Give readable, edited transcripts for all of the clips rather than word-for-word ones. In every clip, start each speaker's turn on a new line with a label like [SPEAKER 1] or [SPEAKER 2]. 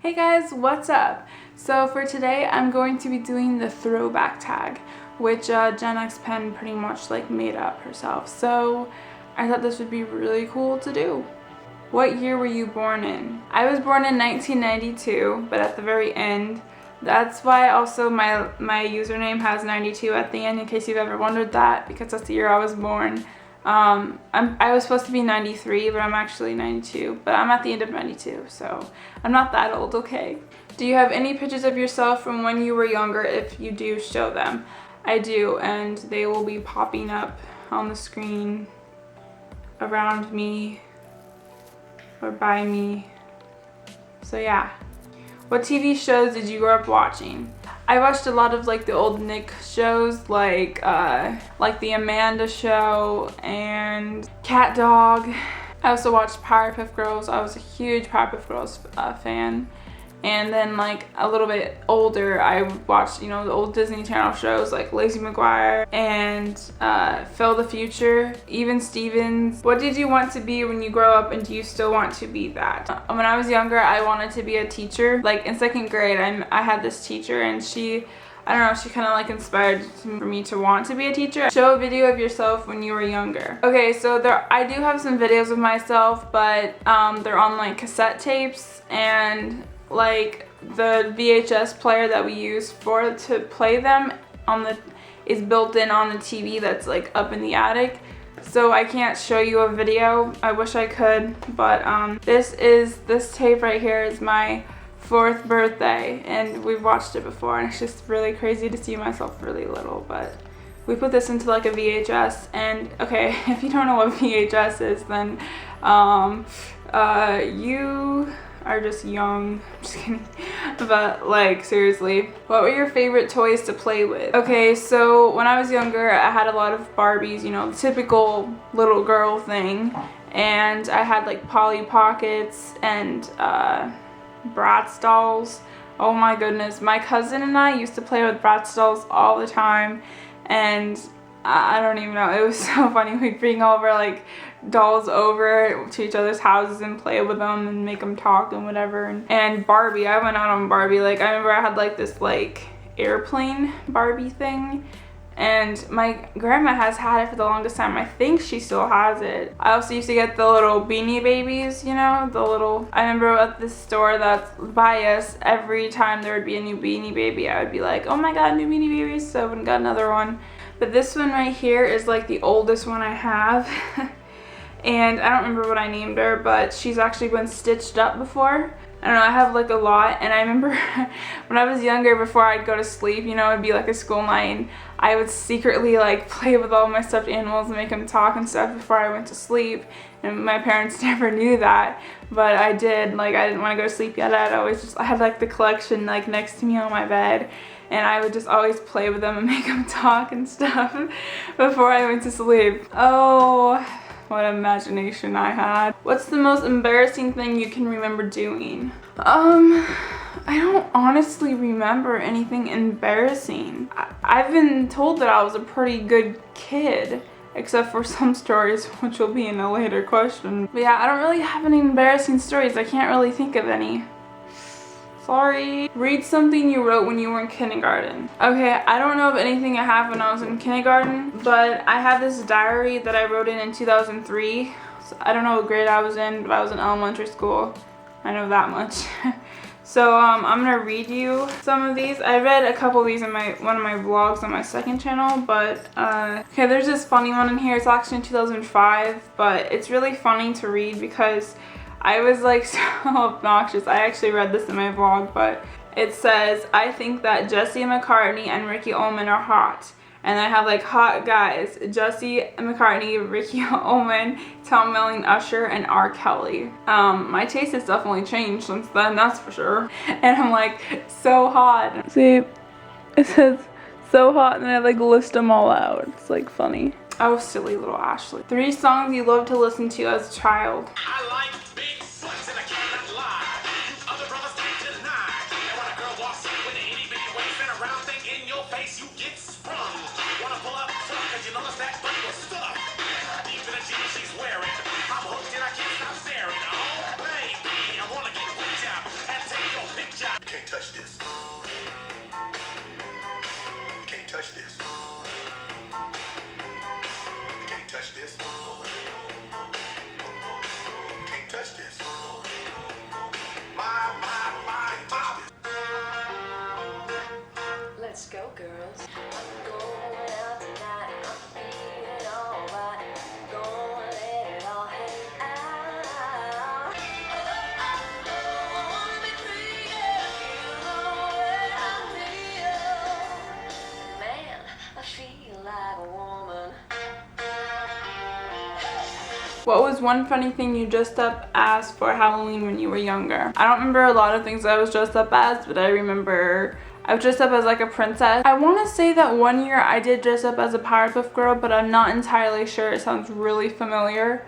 [SPEAKER 1] Hey guys, what's up? So for today I'm going to be doing the throwback tag, which Gen X Pen pretty much like made up herself. So I thought this would be really cool to do. What year were you born in? I was born in 1992, but at the very end. That's why also my username has 92 at the end, in case you've ever wondered that, because that's the year I was born. I was supposed to be 93, but I'm actually 92, but I'm at the end of 92, so I'm not that old, okay? Do you have any pictures of yourself from when you were younger? If you do, show them. I do, and they will be popping up on the screen around me or by me. So yeah. What TV shows did you grow up watching? I watched a lot of like the old Nick shows, like the Amanda Show and Cat Dog. I also watched Powerpuff Girls. I was a huge Powerpuff Girls fan. And then like a little bit older, I watched, you know, the old Disney Channel shows like Lacey McGuire and Phil the Future, Even Stevens. What did you want to be when you grow up, and do you still want to be that? When I was younger, I wanted to be a teacher. Like in second grade, I had this teacher, and she kind of like inspired for me to want to be a teacher. Show a video of yourself when you were younger. Okay, so I do have some videos of myself, but they're on like cassette tapes, and like the VHS player that we use to play them is built in on the TV that's like up in the attic. So I can't show you a video. I wish I could, but this tape right here is my 4th birthday, and we've watched it before, and it's just really crazy to see myself really little. But we put this into like a VHS, and okay, if you don't know what VHS is, then you are just young. I'm just kidding. But like seriously, what were your favorite toys to play with? Okay, so when I was younger, I had a lot of Barbies, you know, the typical little girl thing, and I had like Polly Pockets and Bratz dolls. Oh my goodness, my cousin and I used to play with Bratz dolls all the time, and I don't even know, it was so funny. We'd bring over like dolls over to each other's houses and play with them and make them talk and whatever. And Barbie, I went out on Barbie. Like I remember I had like this like airplane Barbie thing, and my grandma has had it for the longest time. I think she still has it. I also used to get the little Beanie Babies, you know, I remember at the store that's by us, every time there would be a new Beanie Baby, I would be like, oh my god, new Beanie Babies, so I went and got another one. But this one right here is like the oldest one I have. And I don't remember what I named her, but she's actually been stitched up before. I don't know, I have like a lot, and I remember when I was younger, before I'd go to sleep, you know, it'd be like a school night, and I would secretly like play with all my stuffed animals and make them talk and stuff before I went to sleep. And my parents never knew that, but I did. Like I didn't want to go to sleep yet. I had like the collection like next to me on my bed, and I would just always play with them and make them talk and stuff before I went to sleep. Oh, what imagination I had. What's the most embarrassing thing you can remember doing? I don't honestly remember anything embarrassing. I've been told that I was a pretty good kid, except for some stories, which will be in a later question. But yeah, I don't really have any embarrassing stories. I can't really think of any. Sorry. Read something you wrote when you were in kindergarten. Okay, I don't know of anything I have when I was in kindergarten, but I have this diary that I wrote in 2003. So I don't know what grade I was in, but I was in elementary school. I know that much. So I'm gonna read you some of these. I read a couple of these in one of my vlogs on my second channel, but okay, there's this funny one in here. It's actually in 2005, but it's really funny to read because I was like so obnoxious. I actually read this in my vlog, but it says, I think that Jesse McCartney and Ricky Ullman are hot. And I have like hot guys: Jesse McCartney, Ricky Ullman, Tom Melling, Usher, and R. Kelly. My taste has definitely changed since then, that's for sure. And I'm like, so hot. See, it says so hot, and then I like list them all out. It's like funny. Oh, silly little Ashley. 3 songs you love to listen to as a child.
[SPEAKER 2] I like big butts and I cannot lie. Other brothers can't deny. And when a girl walks in with an itty bitty waist and a round thing in your face, you get sprung. Wanna pull up front cause you notice that butt was stuck. Even the jeans she's wearing, I'm hooked and I can't stop staring. Oh baby, I wanna get whipped out and take your
[SPEAKER 1] What was one funny thing you dressed up as for Halloween when you were younger? I don't remember a lot of things I was dressed up as, but I remember I was dressed up as like a princess. I want to say that one year I did dress up as a Powerpuff Girl, but I'm not entirely sure. It sounds really familiar.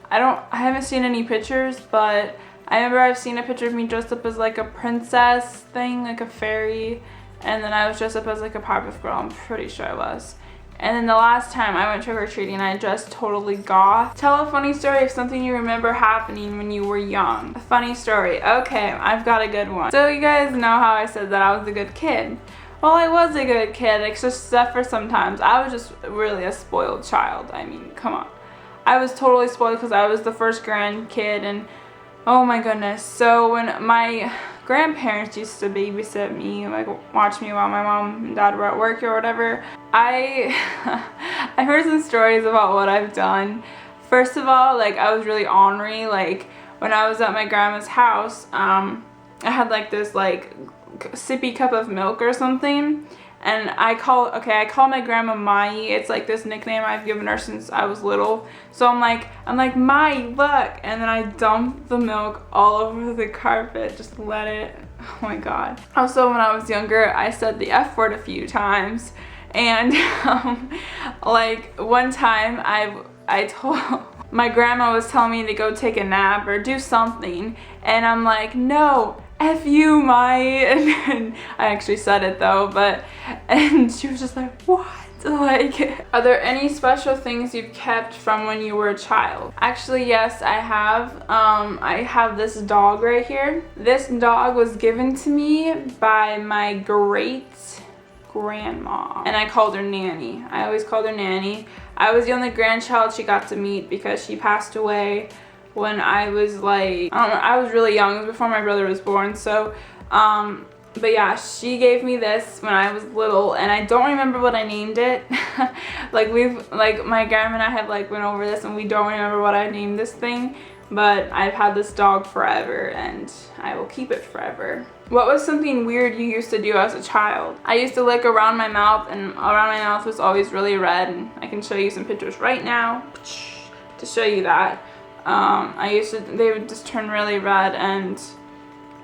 [SPEAKER 1] I haven't seen any pictures, but I remember I've seen a picture of me dressed up as like a princess thing, like a fairy, and then I was dressed up as like a Powerpuff Girl. I'm pretty sure I was. And then the last time I went trick-or-treating, I dressed totally goth. Tell a funny story of something you remember happening when you were young. A funny story. Okay, I've got a good one. So you guys know how I said that I was a good kid. Well, I was a good kid, except for sometimes. I was just really a spoiled child. I mean, come on. I was totally spoiled because I was the first grandkid, and oh my goodness. So when my grandparents used to babysit me, like watch me while my mom and dad were at work or whatever, I heard some stories about what I've done. First of all, like I was really ornery. Like when I was at my grandma's house, I had like this like sippy cup of milk or something, and I call my grandma Mai. It's like this nickname I've given her since I was little. So I'm like Mai, look, and then I dumped the milk all over the carpet. Just let it. Oh my god. Also, when I was younger, I said the F word a few times, and like one time I told my grandma was telling me to go take a nap or do something, and I'm like, no, F you, Mai. And I actually said it though, and she was just like, what? Like, are there any special things you've kept from when you were a child? Actually, yes, I have. I have this dog right here. This dog was given to me by my great grandma, and I called her Nanny. I always called her Nanny. I was the only grandchild she got to meet because she passed away when I was like, I don't know, I was really young. It was before my brother was born. So but yeah, she gave me this when I was little, and I don't remember what I named it. like my grandma and I have like went over this, and we don't remember what I named this thing, but I've had this dog forever and I will keep it forever. What was something weird you used to do as a child? I used to lick around my mouth, and around my mouth was always really red, and I can show you some pictures right now to show you that. They would just turn really red, and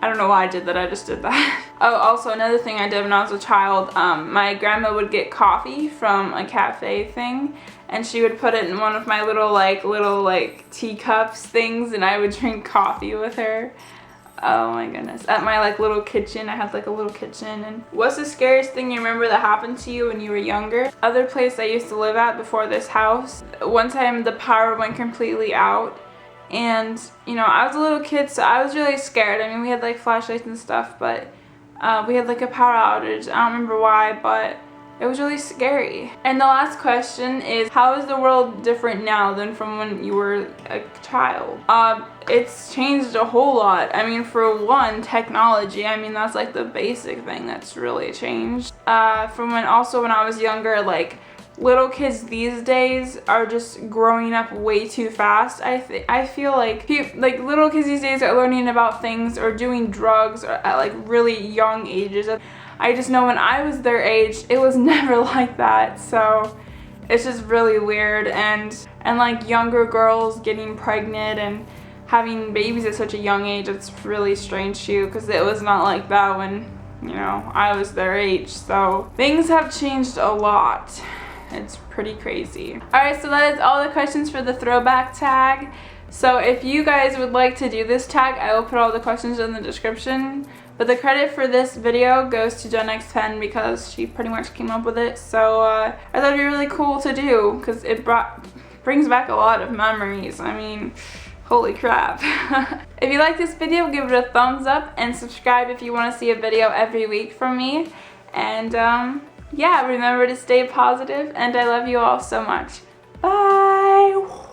[SPEAKER 1] I don't know why I did that, I just did that. Oh, also another thing I did when I was a child, my grandma would get coffee from a cafe thing, and she would put it in one of my little teacups things, and I would drink coffee with her. Oh my goodness. At my like little kitchen, I had like a little kitchen. And what's the scariest thing you remember that happened to you when you were younger? Other place I used to live at before this house, one time the power went completely out. And you know, I was a little kid, so I was really scared. I mean, we had like flashlights and stuff, but we had like a power outage. I don't remember why, but it was really scary. And the last question is, how is the world different now than from when you were a child? It's changed a whole lot. I mean, for one, technology. I mean, that's like the basic thing that's really changed. From when I was younger, like little kids these days are just growing up way too fast. I feel like little kids these days are learning about things or doing drugs or at like really young ages. I just know when I was their age, it was never like that. So it's just really weird, and like younger girls getting pregnant and having babies at such a young age, it's really strange too, because it was not like that when, you know, I was their age. So things have changed a lot. It's pretty crazy. Alright, so that is all the questions for the throwback tag. So if you guys would like to do this tag, I will put all the questions in the description. But the credit for this video goes to Gen X10 because she pretty much came up with it. So I thought it'd be really cool to do because it brings back a lot of memories. I mean, holy crap. If you like this video, give it a thumbs up and subscribe if you want to see a video every week from me. And yeah, remember to stay positive, and I love you all so much. Bye!